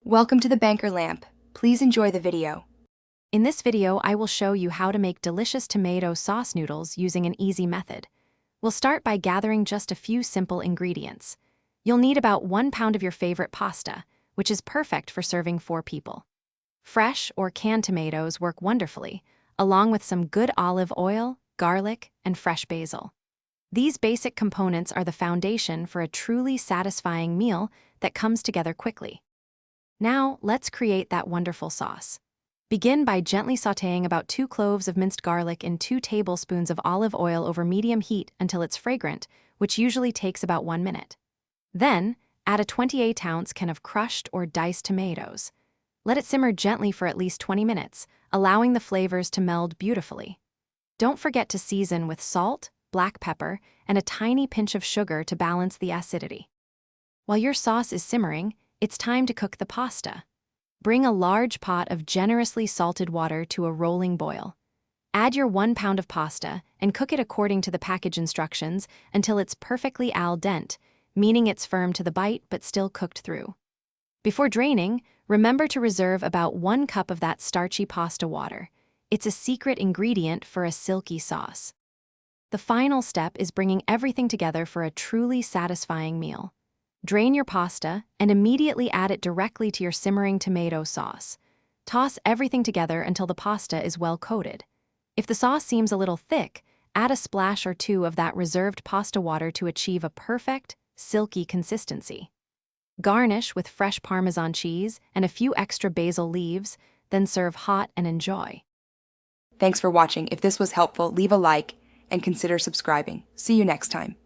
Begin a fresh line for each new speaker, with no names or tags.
Welcome to the Banker Lamp. Please enjoy the video.
In this video, I will show you how to make delicious tomato sauce noodles using an easy method. We'll start by gathering just a few simple ingredients. You'll need about 1 pound of your favorite pasta, which is perfect for serving 4 people. Fresh or canned tomatoes work wonderfully, along with some good olive oil, garlic, and fresh basil. These basic components are the foundation for a truly satisfying meal that comes together quickly. Now, let's create that wonderful sauce. Begin by gently sautéing about 2 cloves of minced garlic in 2 tablespoons of olive oil over medium heat until it's fragrant, which usually takes about 1 minute. Then, add a 28-ounce can of crushed or diced tomatoes. Let it simmer gently for at least 20 minutes, allowing the flavors to meld beautifully. Don't forget to season with salt, black pepper, and a tiny pinch of sugar to balance the acidity. While your sauce is simmering, it's time to cook the pasta. Bring a large pot of generously salted water to a rolling boil. Add your 1 pound of pasta and cook it according to the package instructions until it's perfectly al dente, meaning it's firm to the bite but still cooked through. Before draining, remember to reserve about 1 cup of that starchy pasta water. It's a secret ingredient for a silky sauce. The final step is bringing everything together for a truly satisfying meal. Drain your pasta and immediately add it directly to your simmering tomato sauce. Toss everything together until the pasta is well coated. If the sauce seems a little thick, add a splash or 2 of that reserved pasta water to achieve a perfect, silky consistency. Garnish with fresh Parmesan cheese and a few extra basil leaves, then serve hot and enjoy.
Thanks for watching. If this was helpful, leave a like and consider subscribing. See you next time.